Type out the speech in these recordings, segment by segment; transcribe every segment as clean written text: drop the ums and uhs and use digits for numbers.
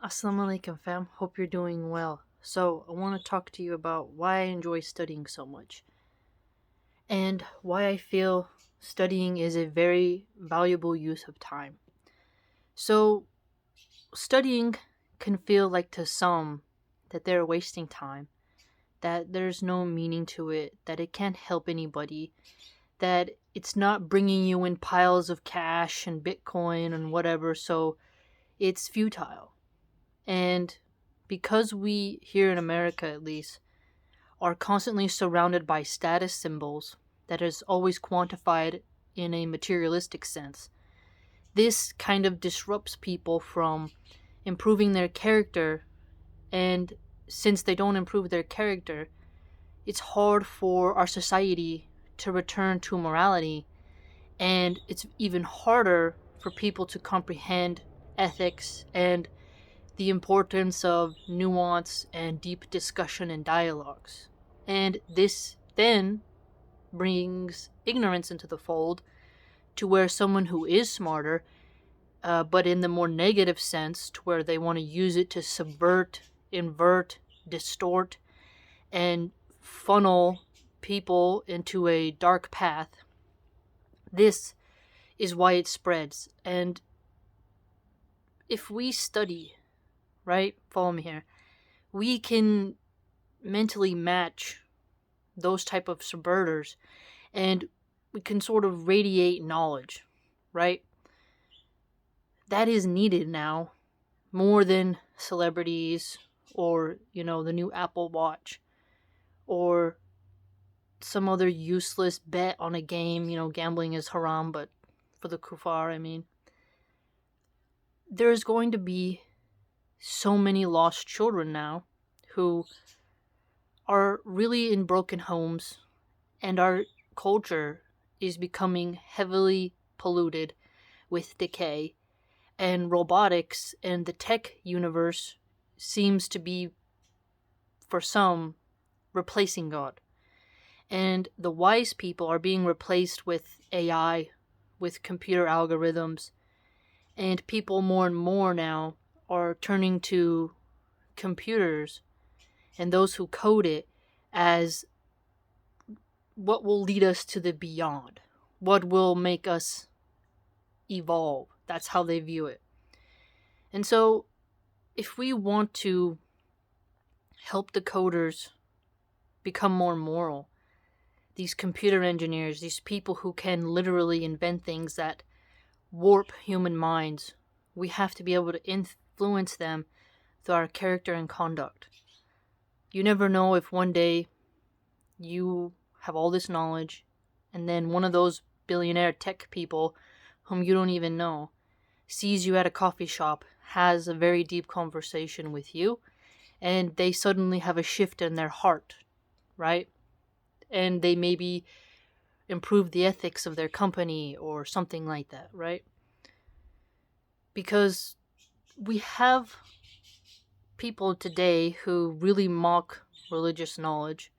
Assalamu alaikum, fam. Hope you're doing well. So, I want to talk to you about why I enjoy studying so much and why I feel studying is a very valuable use of time. So, studying can feel like to some that they're wasting time, that there's no meaning to it, that it can't help anybody, that it's not bringing you in piles of cash and Bitcoin and whatever, so it's futile. And because we, here in America at least, are constantly surrounded by status symbols that is always quantified in a materialistic sense, this kind of disrupts people from improving their character. And since they don't improve their character, it's hard for our society to return to morality, and it's even harder for people to comprehend ethics and the importance of nuance and deep discussion and dialogues. And this then brings ignorance into the fold to where someone who is smarter, but in the more negative sense, to where they want to use it to subvert, invert, distort, and funnel people into a dark path. This is why it spreads. And if we study, right, follow me here, we can mentally match those type of subverters, and we can sort of radiate knowledge, right? That is needed now more than celebrities or, the new Apple Watch or some other useless bet on a game. Gambling is haram, but for the kuffar, I mean. There's going to be so many lost children now who are really in broken homes, and our culture is becoming heavily polluted with decay, and robotics and the tech universe seems to be, for some, replacing God. And the wise people are being replaced with AI, with computer algorithms, and people more and more now are turning to computers and those who code it as what will lead us to the beyond, what will make us evolve. That's how they view it. And so, if we want to help the coders become more moral, these computer engineers, these people who can literally invent things that warp human minds, we have to be able to influence them through our character and conduct. You never know if one day you have all this knowledge, and then one of those billionaire tech people whom you don't even know sees you at a coffee shop, has a very deep conversation with you, and they suddenly have a shift in their heart, right? And they maybe improve the ethics of their company or something like that, right? Because we have people today who really mock religious knowledge,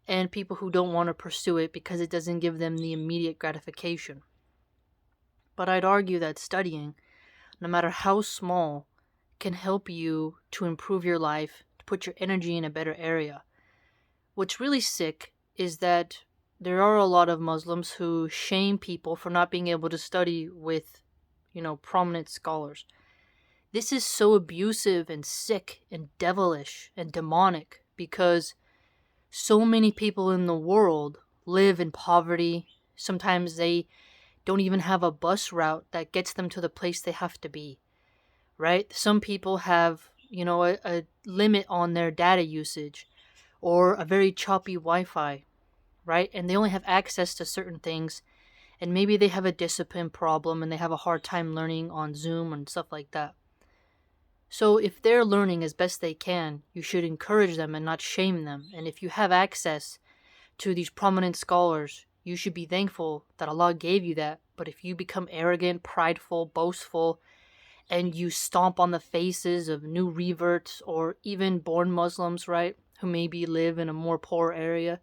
and people who don't want to pursue it because it doesn't give them the immediate gratification. But I'd argue that studying, no matter how small, can help you to improve your life, to put your energy in a better area. What's really sick is that there are a lot of Muslims who shame people for not being able to study with, prominent scholars. This is so abusive and sick and devilish and demonic because so many people in the world live in poverty. Sometimes they don't even have a bus route that gets them to the place they have to be, right? Some people have, a limit on their data usage or a very choppy Wi-Fi, right? And they only have access to certain things, and maybe they have a discipline problem and they have a hard time learning on Zoom and stuff like that. So if they're learning as best they can, you should encourage them and not shame them. And if you have access to these prominent scholars, you should be thankful that Allah gave you that. But if you become arrogant, prideful, boastful, and you stomp on the faces of new reverts or even born Muslims, right, who maybe live in a more poor area,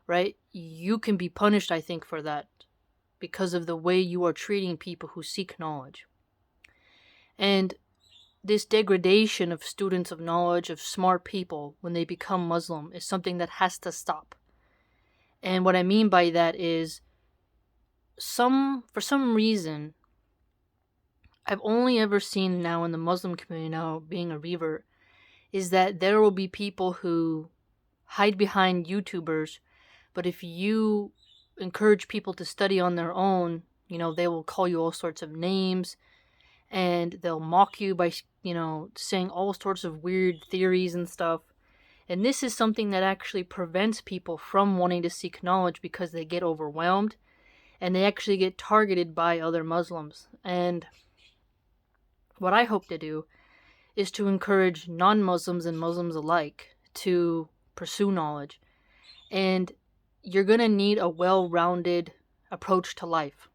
right, you can be punished, I think, for that because of the way you are treating people who seek knowledge. And this degradation of students of knowledge, of smart people, when they become Muslim, is something that has to stop. And what I mean by that is, for some reason, I've only ever seen now in the Muslim community, now being a revert, is that there will be people who hide behind YouTubers, but if you encourage people to study on their own, they will call you all sorts of names, and they'll mock you by, saying all sorts of weird theories and stuff. And this is something that actually prevents people from wanting to seek knowledge, because they get overwhelmed and they actually get targeted by other Muslims. And what I hope to do is to encourage non-Muslims and Muslims alike to pursue knowledge. And you're going to need a well-rounded approach to life.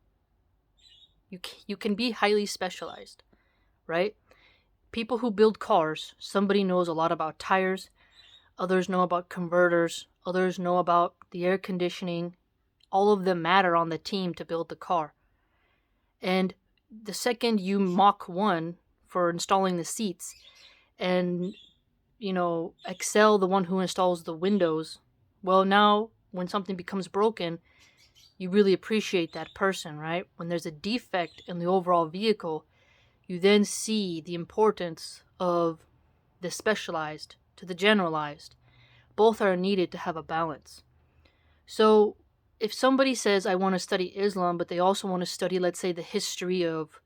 You can be highly specialized, right? People who build cars, somebody knows a lot about tires, others know about converters, others know about the air conditioning. All of them matter on the team to build the car. And the second you mock one for installing the seats and, excel the one who installs the windows, well, now when something becomes broken, you really appreciate that person, right? When there's a defect in the overall vehicle, you then see the importance of the specialized to the generalized. Both are needed to have a balance. So if somebody says, I want to study Islam, but they also want to study, let's say, the history of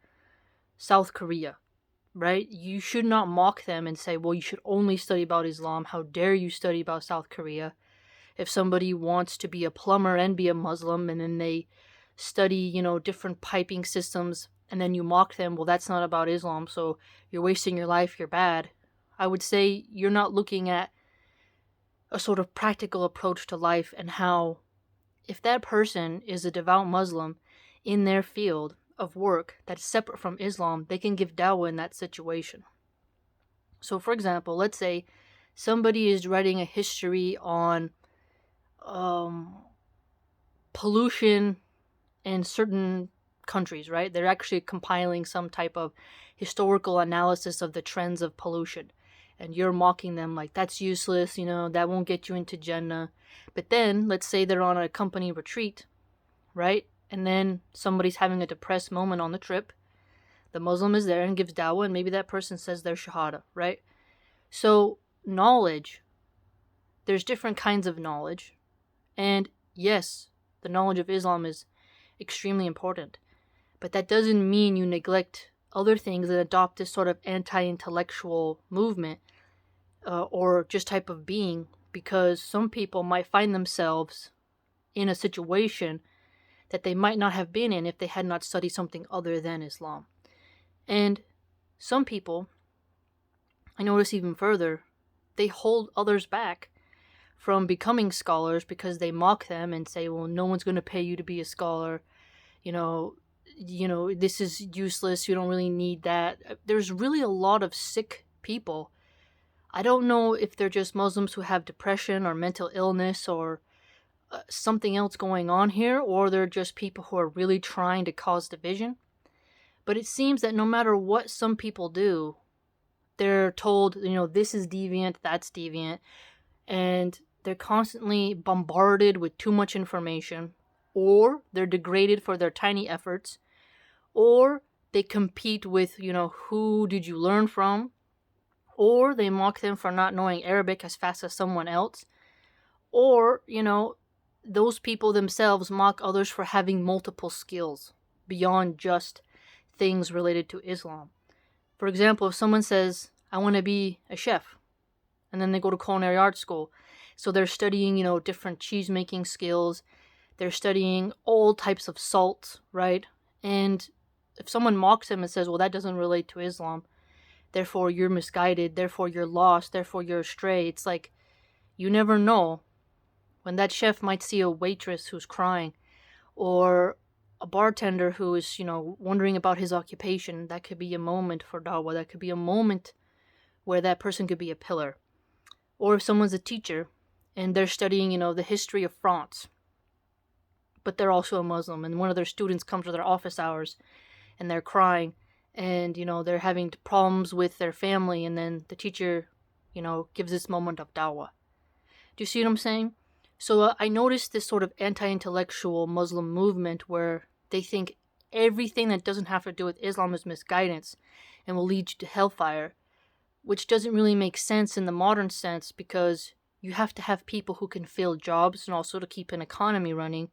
South Korea, right? You should not mock them and say, well, you should only study about Islam. How dare you study about South Korea? If somebody wants to be a plumber and be a Muslim, and then they study, different piping systems, and then you mock them, well, that's not about Islam, so you're wasting your life, you're bad. I would say you're not looking at a sort of practical approach to life, and how, if that person is a devout Muslim in their field of work that's separate from Islam, they can give dawah in that situation. So, for example, let's say somebody is writing a history on pollution in certain countries, right? They're actually compiling some type of historical analysis of the trends of pollution. And you're mocking them like, that's useless, that won't get you into Jannah. But then, let's say they're on a company retreat, right? And then somebody's having a depressed moment on the trip. The Muslim is there and gives dawah, and maybe that person says their shahada, right? So, knowledge, there's different kinds of knowledge. And yes, the knowledge of Islam is extremely important. But that doesn't mean you neglect other things and adopt this sort of anti-intellectual movement or just type of being, because some people might find themselves in a situation that they might not have been in if they had not studied something other than Islam. And some people, I notice even further, they hold others back from becoming scholars because they mock them and say, well, no one's going to pay you to be a scholar. This is useless. You don't really need that. There's really a lot of sick people. I don't know if they're just Muslims who have depression or mental illness or something else going on here, or they're just people who are really trying to cause division. But it seems that no matter what some people do, they're told, this is deviant, that's deviant, and they're constantly bombarded with too much information, or they're degraded for their tiny efforts, or they compete with, who did you learn from, or they mock them for not knowing Arabic as fast as someone else, or, those people themselves mock others for having multiple skills beyond just things related to Islam. For example, if someone says, I want to be a chef, and then they go to culinary arts school, so they're studying, different cheese making skills, they're studying all types of salts, right? And if someone mocks them and says, well, that doesn't relate to Islam, therefore you're misguided, therefore you're lost, therefore you're astray, it's like, you never know when that chef might see a waitress who's crying, or a bartender who is, wondering about his occupation. That could be a moment for dawah. That could be a moment where that person could be a pillar. Or if someone's a teacher and they're studying, the history of France, but they're also a Muslim, and one of their students comes to their office hours and they're crying, and they're having problems with their family, and then the teacher gives this moment of dawah. Do you see what I'm saying? So I noticed this sort of anti-intellectual Muslim movement where they think everything that doesn't have to do with Islam is misguidance and will lead you to hellfire, which doesn't really make sense in the modern sense, because you have to have people who can fill jobs and also to keep an economy running.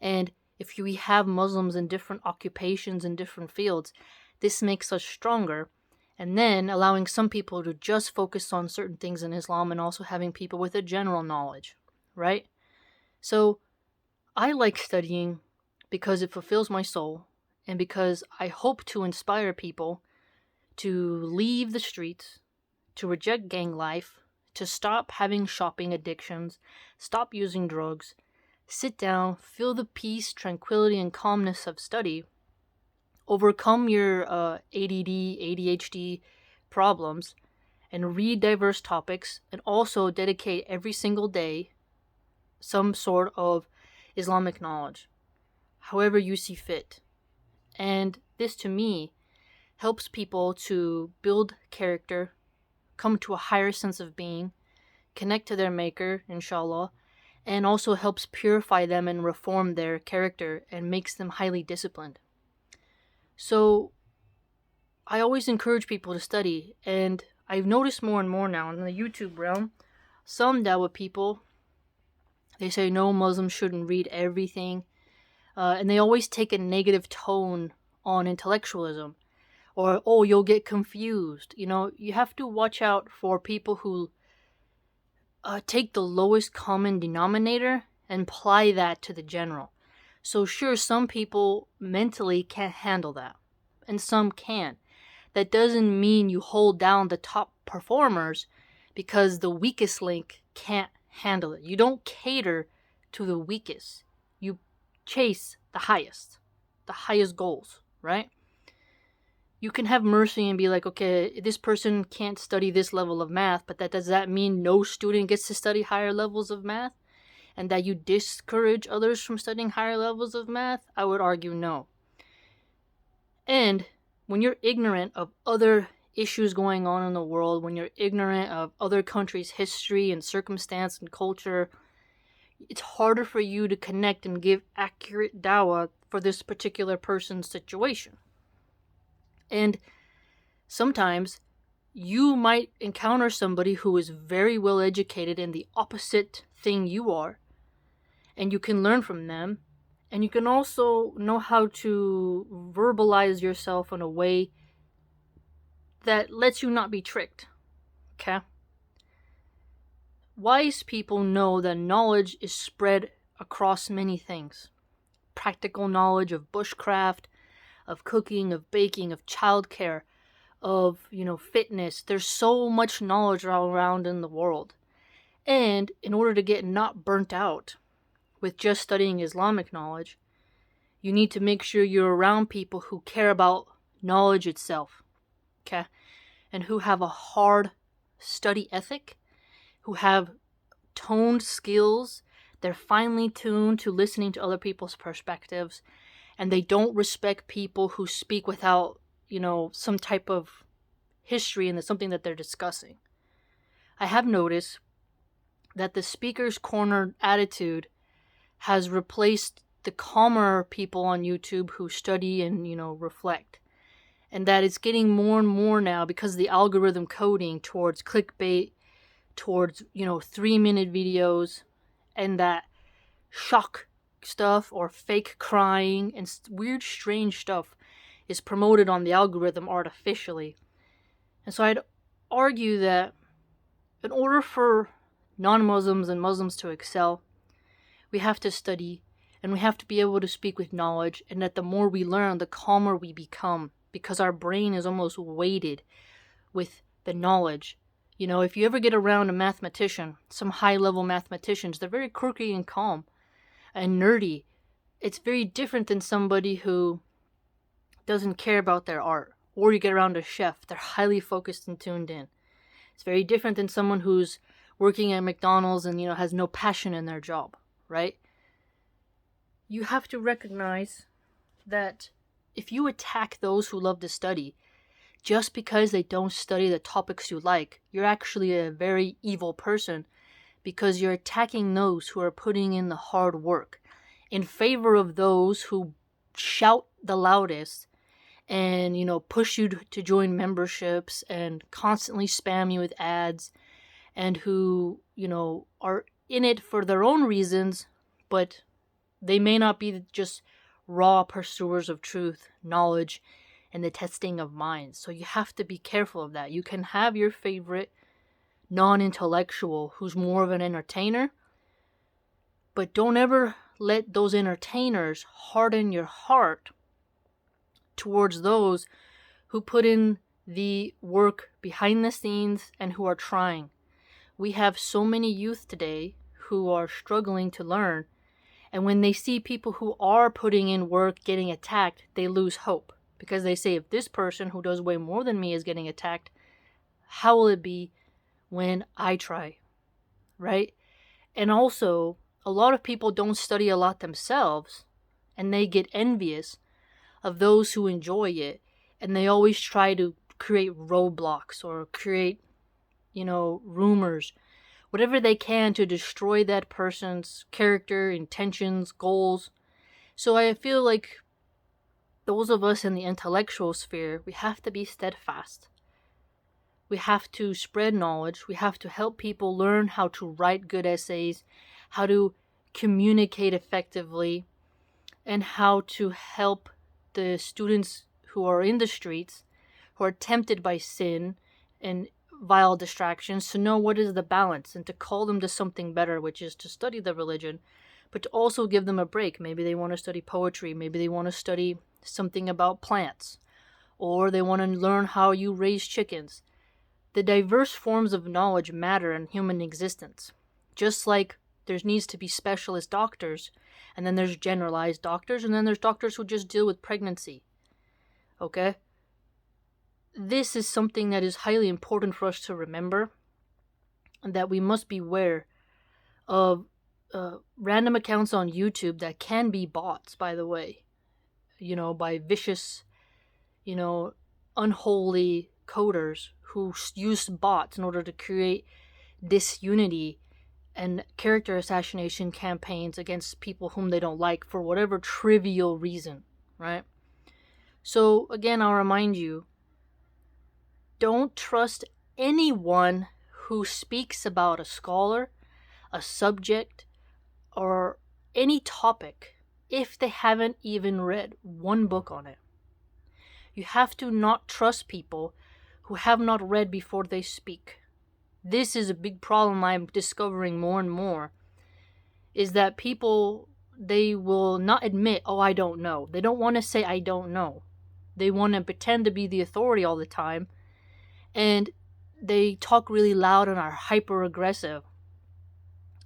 And if we have Muslims in different occupations and different fields, this makes us stronger. And then allowing some people to just focus on certain things in Islam, and also having people with a general knowledge, right? So I like studying because it fulfills my soul, and because I hope to inspire people to leave the streets, to reject gang life, to stop having shopping addictions, stop using drugs, sit down, feel the peace, tranquility, and calmness of study, overcome your ADD, ADHD problems, and read diverse topics, and also dedicate every single day some sort of Islamic knowledge, however you see fit. And this, to me, helps people to build character, come to a higher sense of being, connect to their maker, inshallah, and also helps purify them and reform their character and makes them highly disciplined. So I always encourage people to study, and I've noticed more and more now in the YouTube realm, some Dawah people, they say no, Muslims shouldn't read everything, and they always take a negative tone on intellectualism, or, oh, you'll get confused. You have to watch out for people who take the lowest common denominator and apply that to the general. So sure, some people mentally can't handle that, and some can. That doesn't mean you hold down the top performers because the weakest link can't handle it. You don't cater to the weakest. You chase the highest goals, right? You can have mercy and be like, okay, this person can't study this level of math, but does that mean no student gets to study higher levels of math? And that you discourage others from studying higher levels of math? I would argue no. And when you're ignorant of other issues going on in the world, when you're ignorant of other countries' history and circumstance and culture, it's harder for you to connect and give accurate dawah for this particular person's situation. And sometimes you might encounter somebody who is very well educated in the opposite thing you are, and you can learn from them, and you can also know how to verbalize yourself in a way that lets you not be tricked. Okay? Wise people know that knowledge is spread across many things. Practical knowledge of bushcraft, of cooking, of baking, of childcare, of, fitness. There's so much knowledge around in the world. And in order to get not burnt out with just studying Islamic knowledge, you need to make sure you're around people who care about knowledge itself, okay? And who have a hard study ethic, who have toned skills. They're finely tuned to listening to other people's perspectives, and they don't respect people who speak without, some type of history in something that they're discussing. I have noticed that the speaker's corner attitude has replaced the calmer people on YouTube who study and, reflect. And that it's getting more and more now, because of the algorithm coding, towards clickbait, towards, 3-minute videos, and that shock stuff or fake crying and weird, strange stuff is promoted on the algorithm artificially. And so I'd argue that in order for non-Muslims and Muslims to excel, we have to study, and we have to be able to speak with knowledge, and that the more we learn, the calmer we become, because our brain is almost weighted with the knowledge. If you ever get around a mathematician, some high-level mathematicians, they're very quirky and calm and nerdy. It's very different than somebody who doesn't care about their art. Or you get around a chef, they're highly focused and tuned in. It's very different than someone who's working at McDonald's and, has no passion in their job, right? You have to recognize that if you attack those who love to study just because they don't study the topics you like, you're actually a very evil person, because you're attacking those who are putting in the hard work in favor of those who shout the loudest and, push you to join memberships and constantly spam you with ads, and who, are in it for their own reasons, but they may not be just raw pursuers of truth, knowledge, and the testing of minds. So you have to be careful of that. You can have your favorite non-intellectual who's more of an entertainer, but don't ever let those entertainers harden your heart towards those who put in the work behind the scenes and who are trying. We have so many youth today who are struggling to learn, and when they see people who are putting in work getting attacked, they lose hope, because they say, if this person who does way more than me is getting attacked, how will it be when I try, right? And also, a lot of people don't study a lot themselves, and they get envious of those who enjoy it, and they always try to create roadblocks or create, rumors, whatever they can to destroy that person's character, intentions, goals. So I feel like those of us in the intellectual sphere, we have to be steadfast. We have to spread knowledge. We have to help people learn how to write good essays, how to communicate effectively, and how to help the students who are in the streets, who are tempted by sin and vile distractions, to know what is the balance and to call them to something better, which is to study the religion, but to also give them a break. Maybe they want to study poetry. Maybe they want to study something about plants, or they want to learn how you raise chickens. The diverse forms of knowledge matter in human existence. Just like there needs to be specialist doctors, and then there's generalized doctors, and then there's doctors who just deal with pregnancy. Okay? This is something that is highly important for us to remember, and that we must beware of random accounts on YouTube that can be bots, by the way, by vicious, unholy coders who use bots in order to create disunity and character assassination campaigns against people whom they don't like for whatever trivial reason, right? So again, I'll remind you, don't trust anyone who speaks about a scholar, a subject, or any topic if they haven't even read one book on it. You have to not trust people who have not read before they speak. This is a big problem I'm discovering more and more, is that people, they will not admit, oh, I don't know. They don't want to say, I don't know. They want to pretend to be the authority all the time, and they talk really loud and are hyper-aggressive.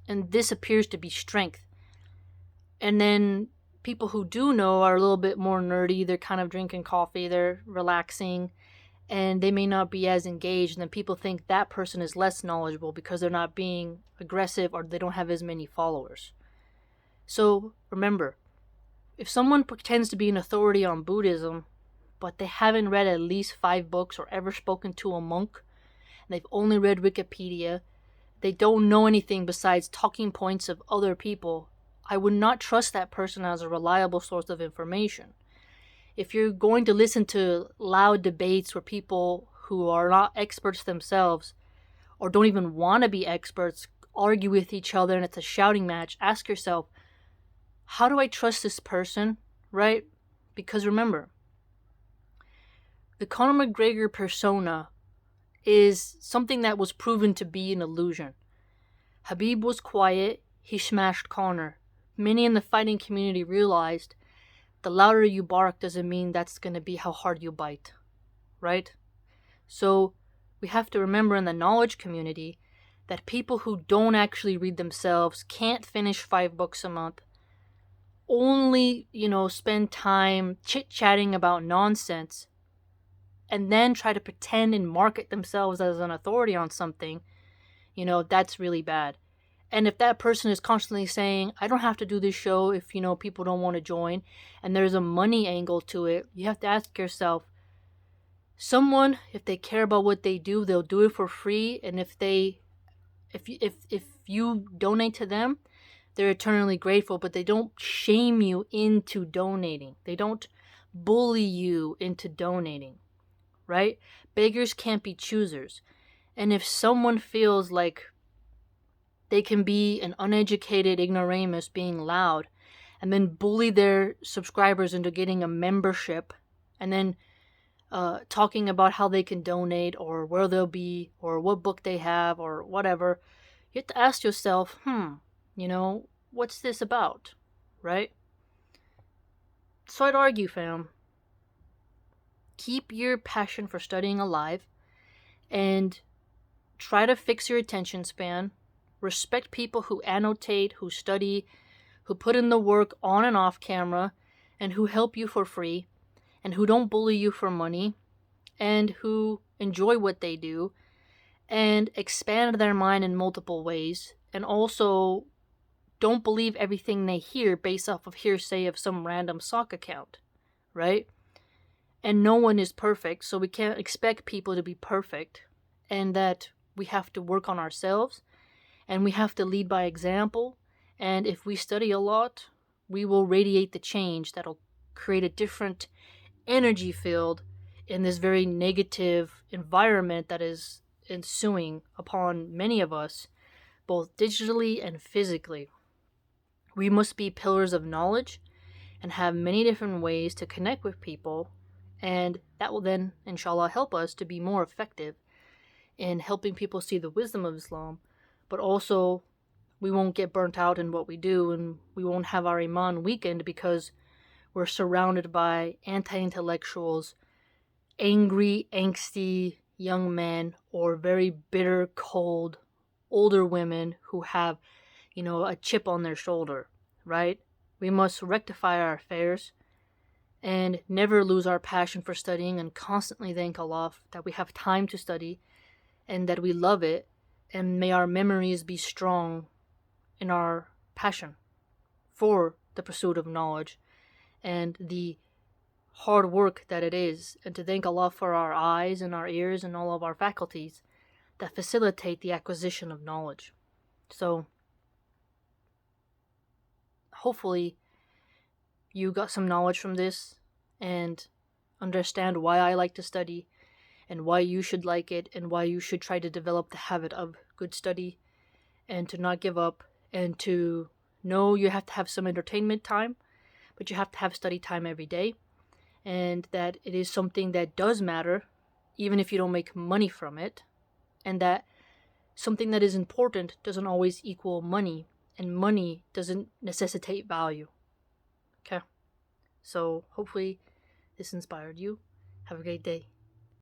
And this appears to be strength. And then people who do know are a little bit more nerdy. They're kind of drinking coffee, they're relaxing, and they may not be as engaged. And then people think that person is less knowledgeable because they're not being aggressive or they don't have as many followers. So remember, if someone pretends to be an authority on Buddhism, but they haven't read at least 5 books or ever spoken to a monk, and they've only read Wikipedia, they don't know anything besides talking points of other people, I would not trust that person as a reliable source of information. If you're going to listen to loud debates where people who are not experts themselves or don't even want to be experts argue with each other and it's a shouting match, ask yourself, how do I trust this person, right? Because remember, the Conor McGregor persona is something that was proven to be an illusion. Khabib was quiet, he smashed Conor. Many in the fighting community realized the louder you bark doesn't mean that's going to be how hard you bite, right? So we have to remember in the knowledge community that people who don't actually read themselves, can't finish 5 books a month, only, spend time chit-chatting about nonsense, and then try to pretend and market themselves as an authority on something, that's really bad. And if that person is constantly saying, I don't have to do this show if, people don't want to join, and there's a money angle to it, you have to ask yourself, someone, if they care about what they do, they'll do it for free. And if you donate to them, they're eternally grateful, but they don't shame you into donating. They don't bully you into donating, right? Beggars can't be choosers. And if someone feels like they can be an uneducated ignoramus being loud and then bully their subscribers into getting a membership and then talking about how they can donate or where they'll be or what book they have or whatever, you have to ask yourself, what's this about, right? So I'd argue, fam, keep your passion for studying alive and try to fix your attention span. Respect people who annotate, who study, who put in the work on and off camera, and who help you for free, and who don't bully you for money, and who enjoy what they do, and expand their mind in multiple ways, and also don't believe everything they hear based off of hearsay of some random sock account, right? And no one is perfect, so we can't expect people to be perfect, and that we have to work on ourselves, and we have to lead by example, and if we study a lot, we will radiate the change that'll create a different energy field in this very negative environment that is ensuing upon many of us, both digitally and physically. We must be pillars of knowledge and have many different ways to connect with people, and that will then, inshallah, help us to be more effective in helping people see the wisdom of Islam, but also we won't get burnt out in what we do, and we won't have our iman weakened because we're surrounded by anti-intellectuals, angry, angsty young men, or very bitter, cold, older women who have, a chip on their shoulder, right? We must rectify our affairs and never lose our passion for studying, and constantly thank Allah that we have time to study and that we love it, and may our memories be strong in our passion for the pursuit of knowledge and the hard work that it is, and to thank Allah for our eyes and our ears and all of our faculties that facilitate the acquisition of knowledge. So hopefully you got some knowledge from this and understand why I like to study and why you should like it and why you should try to develop the habit of good study and to not give up and to know you have to have some entertainment time, but you have to have study time every day, and that it is something that does matter even if you don't make money from it, and that something that is important doesn't always equal money, and money doesn't necessitate value. Okay? So hopefully this inspired you. Have a great day.